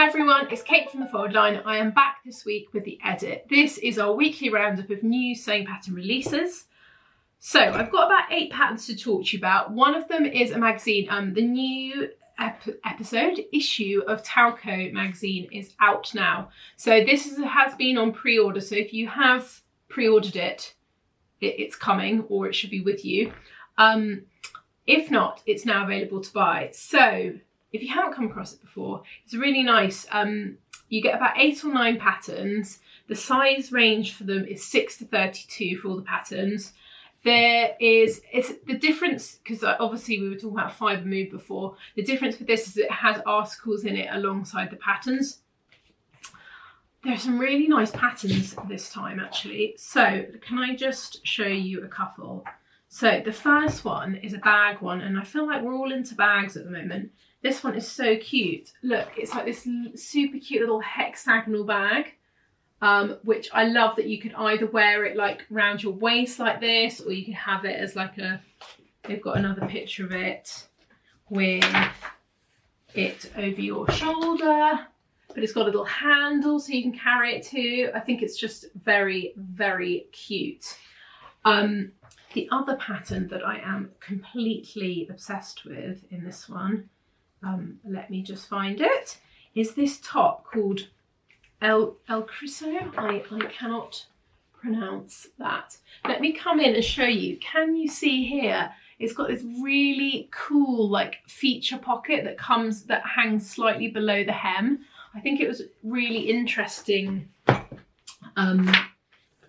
Hi everyone, it's Kate from the Fold Line. I am back this week with the edit. This is our weekly roundup of new sewing pattern releases. So I've got about 8 patterns to talk to you about. One of them is a magazine. The new issue of Talco Magazine is out now. So this has been on pre-order. So if you have pre-ordered it, it's coming, or it should be with you. If not, it's now available to buy. So if you haven't come across it before, it's really nice. You get about 8 or 9 patterns. The size range for them is 6 to 32 for all the patterns. It's the difference, because obviously we were talking about fibre move before. The difference with this is it has articles in it alongside the patterns. There are some really nice patterns this time, actually. So can I just show you a couple? So the first one is a bag one, and I feel like we're all into bags at the moment. This one is so cute. Look, it's like this super cute little hexagonal bag, which I love that you could either wear it like around your waist like this, or you can have it as like they've got another picture of it with it over your shoulder, but it's got a little handle so you can carry it too. I think it's just very, very cute. The other pattern that I am completely obsessed with in this one, let me just find it, is this top called El Criso. I cannot pronounce that. Let me come in and show you. Can you see here? It's got this really cool like feature pocket that hangs slightly below the hem. I think it was really interesting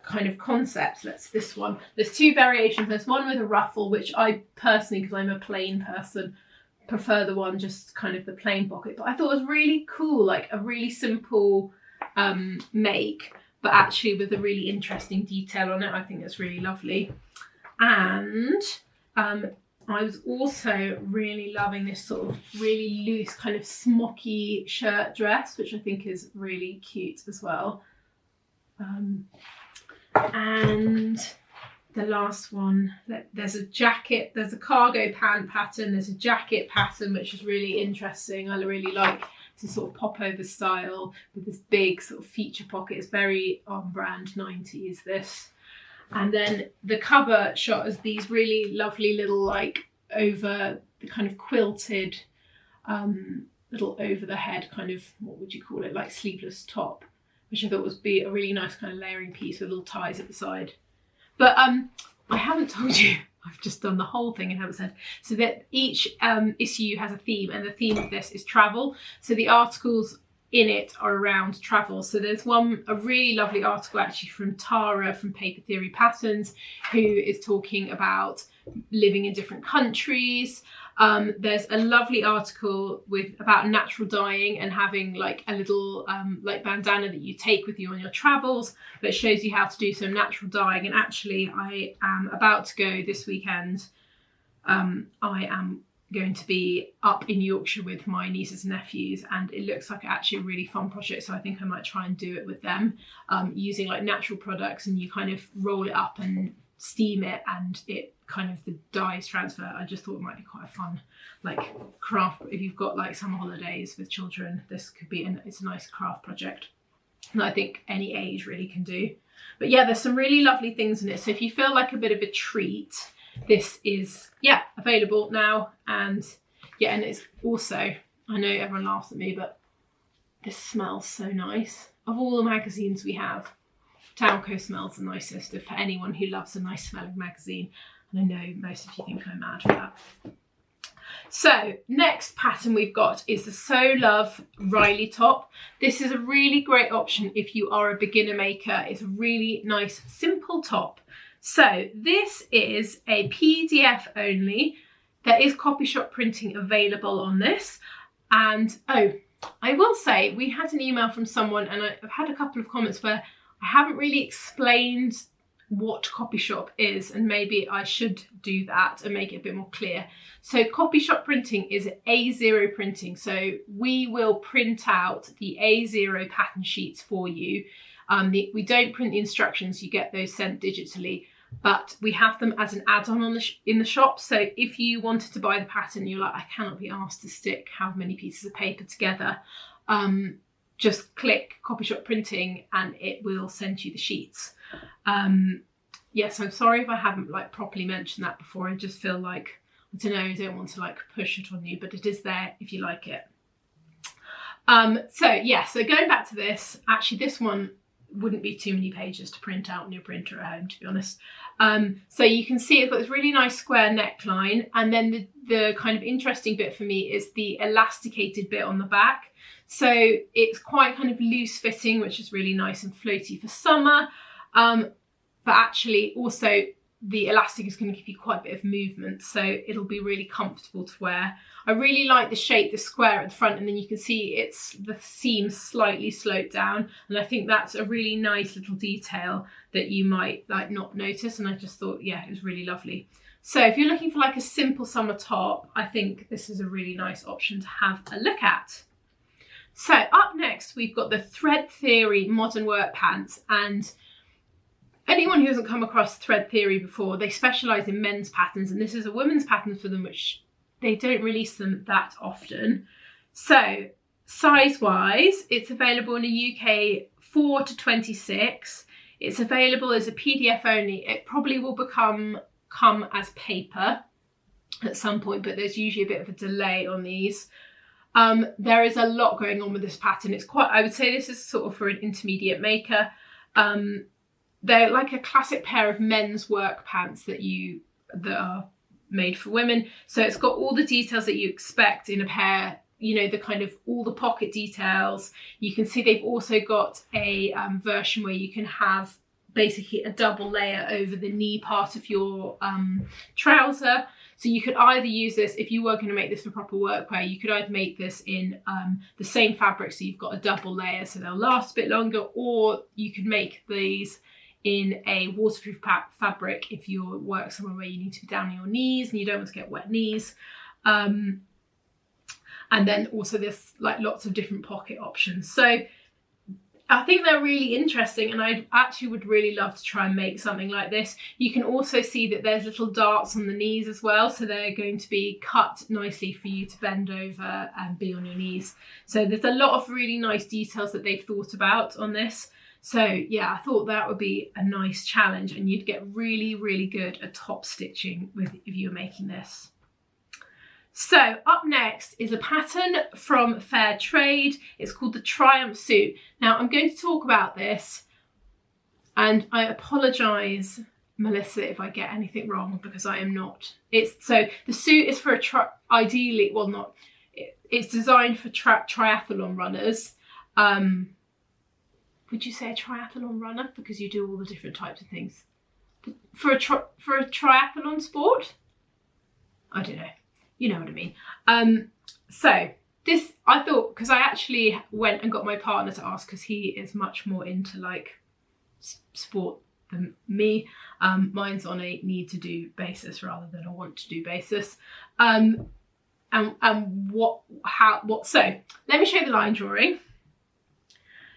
kind of concept. This one. There's 2 variations. There's one with a ruffle, which I personally, because I'm a plain person, prefer the one just kind of the plain pocket, but I thought it was really cool, like a really simple make, but actually with a really interesting detail on it. I think it's really lovely. And I was also really loving this sort of really loose kind of smocky shirt dress, which I think is really cute as well. And the last one, there's a jacket, there's a cargo pant pattern, there's a jacket pattern, which is really interesting. I really like to sort of pop over style with this big sort of feature pocket. It's very on brand 90s, this. And then the cover shot is these really lovely little like over the kind of quilted little over the head kind of, what would you call it, like sleeveless top, which I thought would be a really nice kind of layering piece with little ties at the side. But I haven't told you, I've just done the whole thing and haven't said. So that each issue has a theme, and the theme of this is travel. So the articles in it are around travel. So there's a really lovely article actually from Tara from Paper Theory Patterns, who is talking about living in different countries. There's a lovely article about natural dyeing and having like a little like bandana that you take with you on your travels that shows you how to do some natural dyeing. And actually I am about to go this weekend. I am going to be up in Yorkshire with my nieces and nephews, and it looks like actually a really fun project, so I think I might try and do it with them, using like natural products, and you kind of roll it up and steam it, and it kind of the dyes transfer. I just thought it might be quite a fun like craft if you've got like summer holidays with children. This could be it's a nice craft project that I think any age really can do. But yeah, there's some really lovely things in it, so if you feel like a bit of a treat, this is available now. And yeah, and it's also, I know everyone laughs at me, but this smells so nice. Of all the magazines we have, Talco smells the nicest for anyone who loves a nice smelling magazine. And I know most of you think I'm mad for that. So next pattern we've got is the So Love Riley top. This is a really great option if you are a beginner maker. It's a really nice simple top. So this is a PDF only. There is copy shop printing available on this. And oh, I will say we had an email from someone, and I've had a couple of comments where I haven't really explained what copy shop is, and maybe I should do that and make it a bit more clear. So copy shop printing is A0 printing. So we will print out the A0 pattern sheets for you. We don't print the instructions, you get those sent digitally, but we have them as an add-on in the shop. So if you wanted to buy the pattern, you're like, I cannot be asked to stick how many pieces of paper together, just click copy shop printing and it will send you the sheets. Yes, I'm sorry if I haven't like properly mentioned that before. I just feel like, I don't know, I don't want to like push it on you, but it is there if you like it. So going back to this, actually this one wouldn't be too many pages to print out on your printer at home, to be honest. So you can see it's got this really nice square neckline, and then the kind of interesting bit for me is the elasticated bit on the back. So it's quite kind of loose fitting, which is really nice and floaty for summer. But actually also the elastic is going to give you quite a bit of movement, so it'll be really comfortable to wear. I really like the shape, the square at the front, and then you can see it's the seam slightly sloped down, and I think that's a really nice little detail that you might like not notice, and I just thought, yeah, it was really lovely. So if you're looking for like a simple summer top, I think this is a really nice option to have a look at. So up next we've got the Thread Theory modern work pants, and anyone who hasn't come across Thread Theory before, they specialise in men's patterns, and this is a women's pattern for them, which they don't release them that often. So size-wise, it's available in the UK 4 to 26. It's available as a PDF only. It probably will come as paper at some point, but there's usually a bit of a delay on these. There is a lot going on with this pattern. It's quite, I would say this is sort of for an intermediate maker. They're like a classic pair of men's work pants that are made for women. So it's got all the details that you expect in a pair, you know, the kind of all the pocket details. You can see they've also got a version where you can have basically a double layer over the knee part of your trouser. So you could either use this, if you were going to make this for proper workwear, you could either make this in the same fabric, so you've got a double layer so they'll last a bit longer, or you could make these in a waterproof fabric if you work somewhere where you need to be down on your knees and you don't want to get wet knees. And then also there's like lots of different pocket options. So I think they're really interesting, and I actually would really love to try and make something like this. You can also see that there's little darts on the knees as well, so they're going to be cut nicely for you to bend over and be on your knees. So there's a lot of really nice details that they've thought about on this. So yeah, I thought that would be a nice challenge, and you'd get really, really good at top stitching if you were making this. So up next is a pattern from Fair Trade. It's called the Triumph Suit. Now I'm going to talk about this, and I apologise, Melissa, if I get anything wrong, because I am not. So the suit is for it's designed for triathlon runners. Would you say a triathlon runner? Because you do all the different types of things. For a triathlon sport? I don't know. You know what I mean. So this, I thought, because I actually went and got my partner to ask, because he is much more into like sport than me. Mine's on a need to do basis rather than a want to do basis. So let me show you the line drawing.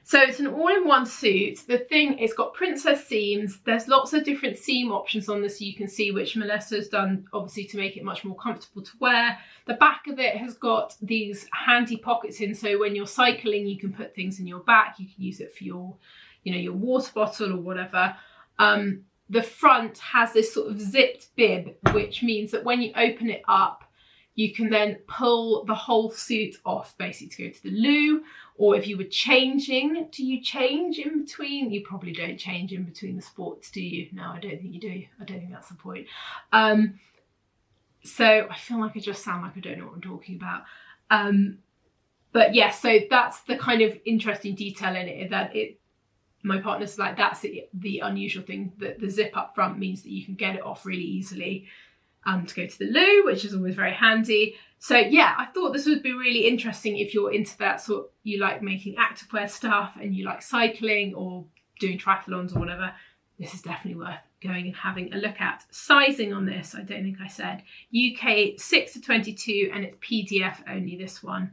So it's an all-in-one suit. The thing, it's got princess seams. There's lots of different seam options on this, you can see, which Melissa's done obviously to make it much more comfortable to wear. The back of it has got these handy pockets in, so when you're cycling, you can put things in your back. You can use it for your, you know, your water bottle or whatever. The front has this sort of zipped bib, which means that when you open it up, you can then pull the whole suit off, basically to go to the loo. Or if you were changing, do you change in between? You probably don't change in between the sports, do you? No, I don't think you do. I don't think that's the point. So I feel like I just sound like I don't know what I'm talking about. But yeah, so that's the kind of interesting detail in it, that my partner's like, that's the unusual thing, that the zip up front means that you can get it off really easily to go to the loo, which is always very handy. So yeah, I thought this would be really interesting if you're into that sort, you like making activewear stuff and you like cycling or doing triathlons or whatever. This is definitely worth going and having a look at. Sizing on this, I don't think I said. UK 6 to 22, and it's PDF only, this one.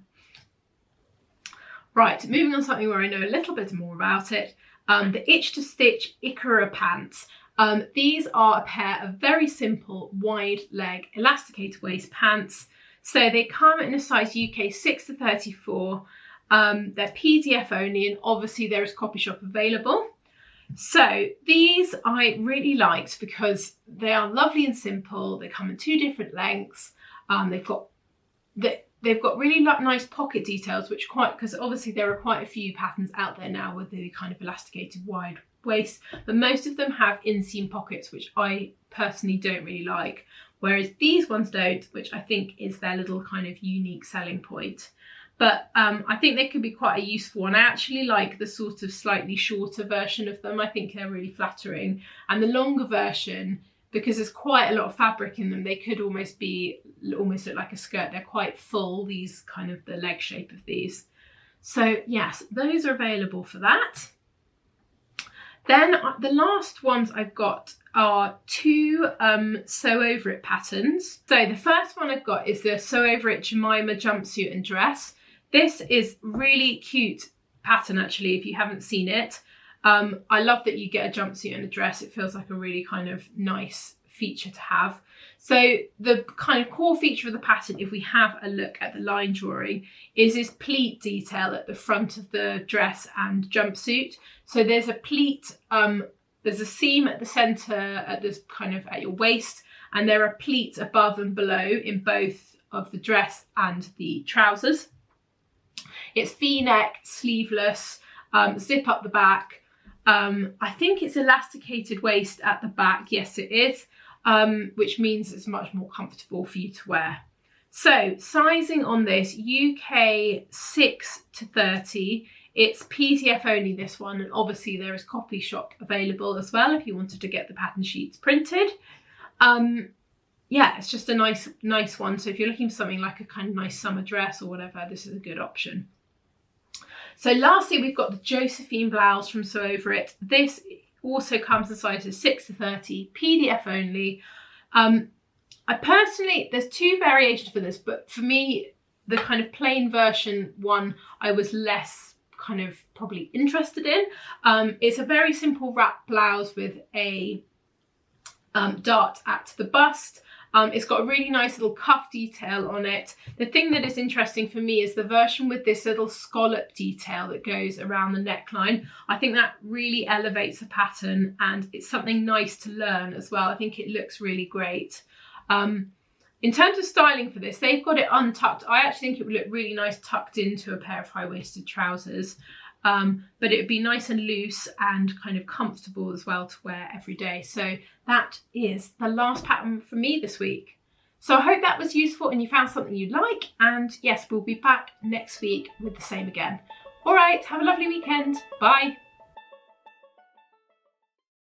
Right, moving on to something where I know a little bit more about it. The Itch to Stitch Ikara Pants. These are a pair of very simple wide leg elasticated waist pants. So they come in a size UK 6 to 34. They're PDF only, and obviously there is copy shop available. So these I really liked because they are lovely and simple. They come in 2 different lengths. They've got really nice pocket details, which because obviously there are quite a few patterns out there now with the kind of elasticated wide waist, but most of them have inseam pockets, which I personally don't really like, whereas these ones don't, which I think is their little kind of unique selling point. But I think they could be quite a useful one. I actually like the sort of slightly shorter version of them. I think they're really flattering. And the longer version, because there's quite a lot of fabric in them, they could almost look like a skirt. They're quite full, these kind of the leg shape of these. So yes, those are available for that. Then the last ones I've got are 2 sew over it patterns. So the first one I've got is the sew over it Jemima jumpsuit and dress. This is really cute pattern actually, if you haven't seen it. I love that you get a jumpsuit and a dress. It feels like a really kind of nice feature to have. So the kind of core feature of the pattern, if we have a look at the line drawing, is this pleat detail at the front of the dress and jumpsuit. So there's a pleat, there's a seam at the centre at this kind of at your waist, and there are pleats above and below in both of the dress and the trousers. It's V-neck, sleeveless, zip up the back. I think it's elasticated waist at the back. Yes, it is, which means it's much more comfortable for you to wear. So sizing on this, UK 6 to 30. It's PDF only, this one, and obviously there is copy shop available as well if you wanted to get the pattern sheets printed. Yeah, it's just a nice one. So if you're looking for something like a kind of nice summer dress or whatever, this is a good option. So lastly, we've got the Josephine Blouse from Sew Over It. This also comes in sizes 6 to 30, PDF only. I personally, there's 2 variations for this, but for me, the kind of plain version one, I was less kind of probably interested in. It's a very simple wrap blouse with a dart at the bust. It's got a really nice little cuff detail on it. The thing that is interesting for me is the version with this little scallop detail that goes around the neckline. I think that really elevates the pattern, and it's something nice to learn as well. I think it looks really great. In terms of styling for this, they've got it untucked. I actually think it would look really nice tucked into a pair of high-waisted trousers. But it would be nice and loose and kind of comfortable as well to wear every day. So that is the last pattern for me this week. So I hope that was useful and you found something you like. And yes, we'll be back next week with the same again. All right, have a lovely weekend. Bye.